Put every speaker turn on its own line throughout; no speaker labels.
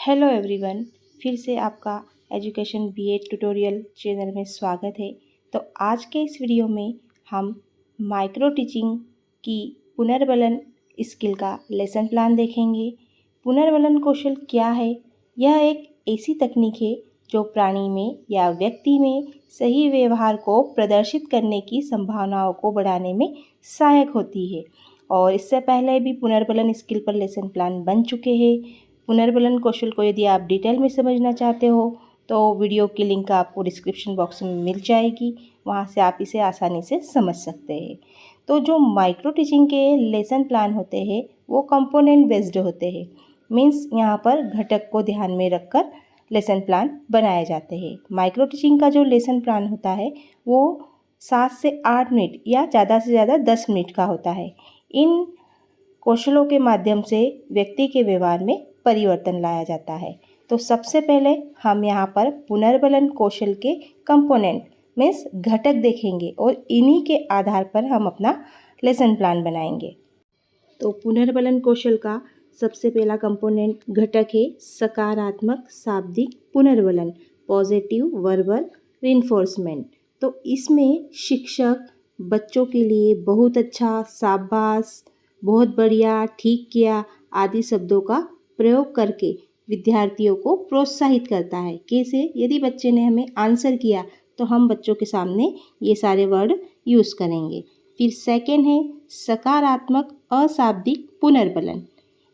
Hello everyone, फिर से आपका एजुकेशन बीएड ट्यूटोरियल चैनल में स्वागत है। तो आज के इस वीडियो में हम माइक्रो टीचिंग की पुनर्बलन स्किल का लेसन प्लान देखेंगे। पुनर्बलन कौशल क्या है? यह एक ऐसी तकनीक है जो प्राणी में या व्यक्ति में सही व्यवहार को प्रदर्शित करने की संभावनाओं को बढ़ाने में सहायक होती है। और इससे पहले भी पुनर्बलन स्किल पर लेसन प्लान बन चुके हैं। पुनर्बलन कौशल को यदि आप डिटेल में समझना चाहते हो तो वीडियो की लिंक आपको डिस्क्रिप्शन बॉक्स में मिल जाएगी, वहाँ से आप इसे आसानी से समझ सकते हैं। तो जो माइक्रो टीचिंग के लेसन प्लान होते हैं वो कंपोनेंट बेस्ड होते हैं। मीन्स यहाँ पर घटक को ध्यान में रखकर लेसन प्लान बनाए जाते हैं। माइक्रो टीचिंग का जो लेसन प्लान होता है वो 7 से 8 मिनट या ज़्यादा से ज़्यादा 10 मिनट का होता है। इन कौशलों के माध्यम से व्यक्ति के व्यवहार में परिवर्तन लाया जाता है। तो सबसे पहले हम यहाँ पर पुनर्बलन कौशल के कंपोनेंट मीन्स घटक देखेंगे और इन्हीं के आधार पर हम अपना लेसन प्लान बनाएंगे। तो पुनर्बलन कौशल का सबसे पहला कंपोनेंट घटक है सकारात्मक शाब्दिक पुनर्बलन, पॉजिटिव वर्बल रिइंफोर्समेंट। तो इसमें शिक्षक बच्चों के लिए बहुत अच्छा, शाबाश, बहुत बढ़िया, ठीक किया आदि शब्दों का प्रयोग करके विद्यार्थियों को प्रोत्साहित करता है। कैसे? यदि बच्चे ने हमें आंसर किया तो हम बच्चों के सामने ये सारे वर्ड यूज़ करेंगे। फिर सेकेंड है सकारात्मक अशाब्दिक पुनर्बलन।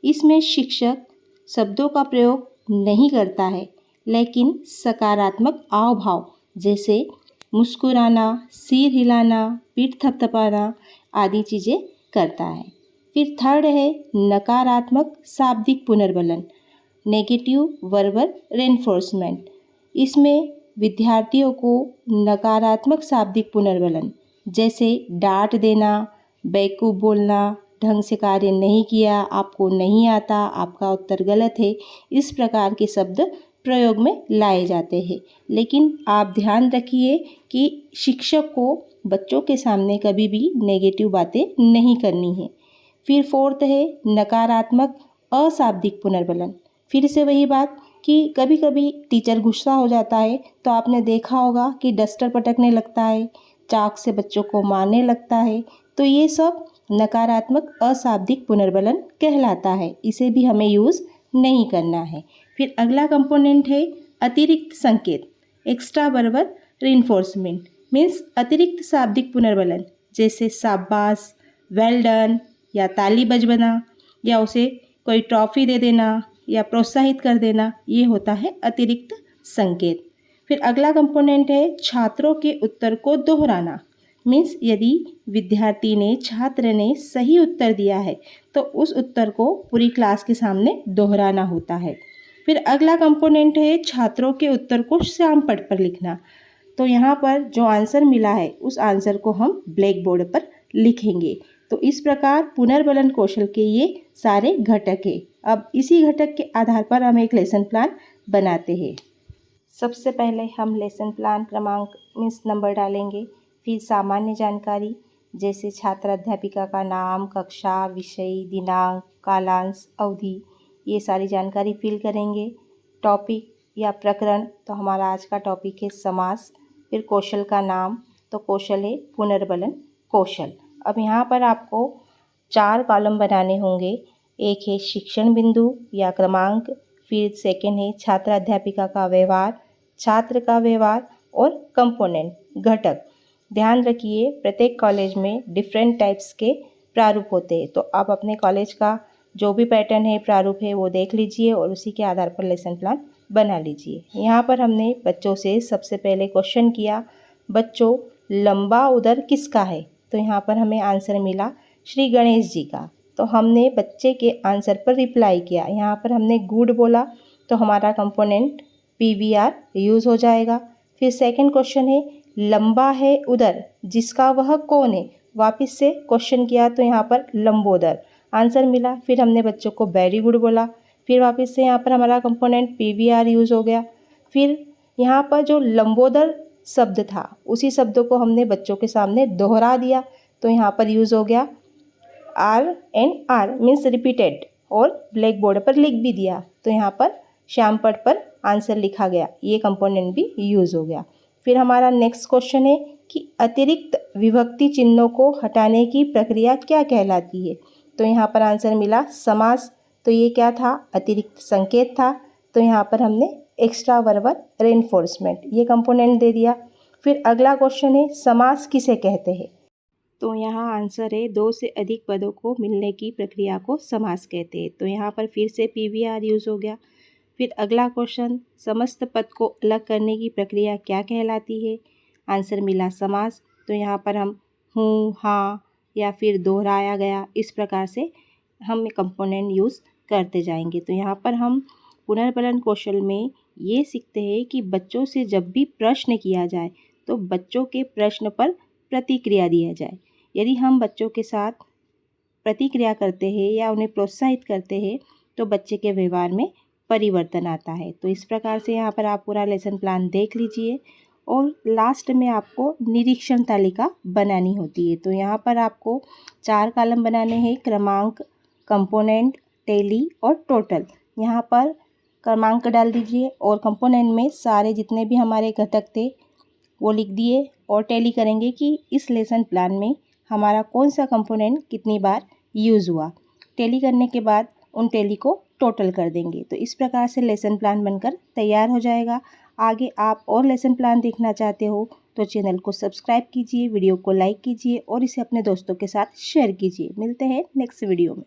इसमें शिक्षक शब्दों का प्रयोग नहीं करता है लेकिन सकारात्मक हाव भाव जैसे मुस्कुराना, सिर हिलाना, पीठ थपथपाना आदि चीज़ें करता है। फिर थर्ड है नकारात्मक शाब्दिक पुनर्बलन, नेगेटिव वर्बल रेनफोर्समेंट। इसमें विद्यार्थियों को नकारात्मक शाब्दिक पुनर्बलन जैसे डांट देना, बेवकूफ़ बोलना, ढंग से कार्य नहीं किया, आपको नहीं आता, आपका उत्तर गलत है, इस प्रकार के शब्द प्रयोग में लाए जाते हैं। लेकिन आप ध्यान रखिए कि शिक्षक को बच्चों के सामने कभी भी नेगेटिव बातें नहीं करनी है। फिर फोर्थ है नकारात्मक अशाब्दिक पुनर्बलन। फिर से वही बात कि कभी कभी टीचर गुस्सा हो जाता है तो आपने देखा होगा कि डस्टर पटकने लगता है, चाक से बच्चों को मारने लगता है। तो ये सब नकारात्मक अशाब्दिक पुनर्बलन कहलाता है, इसे भी हमें यूज़ नहीं करना है। फिर अगला कंपोनेंट है अतिरिक्त संकेत, एक्स्ट्रा वर्बल रिइंफोर्समेंट। मीन्स अतिरिक्त शाब्दिक पुनर्बलन जैसे शाबाश, वेल डन या ताली बजवाना या उसे कोई ट्रॉफी दे देना या प्रोत्साहित कर देना, ये होता है अतिरिक्त संकेत। फिर अगला कंपोनेंट है छात्रों के उत्तर को दोहराना। मीन्स यदि विद्यार्थी ने, छात्र ने सही उत्तर दिया है तो उस उत्तर को पूरी क्लास के सामने दोहराना होता है। फिर अगला कंपोनेंट है छात्रों के उत्तर को श्याम पट पर लिखना। तो यहाँ पर जो आंसर मिला है उस आंसर को हम ब्लैक बोर्ड पर लिखेंगे। तो इस प्रकार पुनर्बलन कौशल के ये सारे घटक हैं। अब इसी घटक के आधार पर हम एक लेसन प्लान बनाते हैं। सबसे पहले हम लेसन प्लान क्रमांक मीन्स नंबर डालेंगे। फिर सामान्य जानकारी जैसे छात्र अध्यापिका का नाम, कक्षा, विषय, दिनांक, कालांश, अवधि, ये सारी जानकारी फिल करेंगे। टॉपिक या प्रकरण, तो हमारा आज का टॉपिक है समास। फिर कौशल का नाम, तो कौशल है पुनर्बलन कौशल। अब यहाँ पर आपको 4 कॉलम बनाने होंगे। एक है शिक्षण बिंदु या क्रमांक, फिर सेकंड है छात्र अध्यापिका का व्यवहार, छात्र का व्यवहार और कंपोनेंट घटक। ध्यान रखिए प्रत्येक कॉलेज में डिफरेंट टाइप्स के प्रारूप होते हैं, तो आप अपने कॉलेज का जो भी पैटर्न है, प्रारूप है, वो देख लीजिए और उसी के आधार पर लेसन प्लान बना लीजिए। यहाँ पर हमने बच्चों से सबसे पहले क्वेश्चन किया, बच्चों लंबा उदर किसका है? तो यहाँ पर हमें आंसर मिला श्री गणेश जी का। तो हमने बच्चे के आंसर पर रिप्लाई किया। यहाँ पर हमने गुड बोला तो हमारा कंपोनेंट PVR यूज़ हो जाएगा। फिर सेकंड क्वेश्चन है लंबा है उदर जिसका वह कौन है? वापस से क्वेश्चन किया तो यहाँ पर लंबोदर आंसर मिला। फिर हमने बच्चों को वेरी गुड बोला, फिर वापस से यहाँ पर हमारा कंपोनेंट PVR यूज़ हो गया। फिर यहाँ पर जो लंबोदर शब्द था उसी शब्दों को हमने बच्चों के सामने दोहरा दिया, तो यहाँ पर यूज़ हो गया RNR मीन्स रिपीटेड, और ब्लैक बोर्ड पर लिख भी दिया, तो यहाँ पर श्याम पट पर आंसर लिखा गया, ये कंपोनेंट भी यूज़ हो गया। फिर हमारा नेक्स्ट क्वेश्चन है कि अतिरिक्त विभक्ति चिन्हों को हटाने की प्रक्रिया क्या कहलाती है। तो यहाँ पर आंसर मिला समास। तो ये क्या था, अतिरिक्त संकेत था। तो यहाँ पर हमने एक्स्ट्रा वर्बल रेनफोर्समेंट ये कंपोनेंट दे दिया। फिर अगला क्वेश्चन है समास किसे कहते हैं। तो यहाँ आंसर है 2 से अधिक पदों को मिलने की प्रक्रिया को समास कहते हैं। तो यहाँ पर फिर से PVR यूज़ हो गया। फिर अगला क्वेश्चन, समस्त पद को अलग करने की प्रक्रिया क्या कहलाती है। आंसर मिला समास। तो यहाँ पर हम हूँ, हाँ या फिर दोहराया गया, इस प्रकार से हम कंपोनेंट यूज़ करते जाएंगे। तो यहाँ पर हम पुनर्बलन कौशल में ये सीखते हैं कि बच्चों से जब भी प्रश्न किया जाए तो बच्चों के प्रश्न पर प्रतिक्रिया दिया जाए। यदि हम बच्चों के साथ प्रतिक्रिया करते हैं या उन्हें प्रोत्साहित करते हैं तो बच्चे के व्यवहार में परिवर्तन आता है। तो इस प्रकार से यहाँ पर आप पूरा लेसन प्लान देख लीजिए और लास्ट में आपको निरीक्षण तालिका बनानी होती है। तो यहाँ पर आपको 4 कॉलम बनाने हैं, क्रमांक, कंपोनेंट, टेली और टोटल। यहाँ पर क्रमांक डाल दीजिए और कंपोनेंट में सारे जितने भी हमारे घटक थे वो लिख दिए और टैली करेंगे कि इस लेसन प्लान में हमारा कौन सा कंपोनेंट कितनी बार यूज़ हुआ। टैली करने के बाद उन टैली को टोटल कर देंगे। तो इस प्रकार से लेसन प्लान बनकर तैयार हो जाएगा। आगे आप और लेसन प्लान देखना चाहते हो तो चैनल को सब्सक्राइब कीजिए, वीडियो को लाइक कीजिए और इसे अपने दोस्तों के साथ शेयर कीजिए। मिलते हैं नेक्स्ट वीडियो में।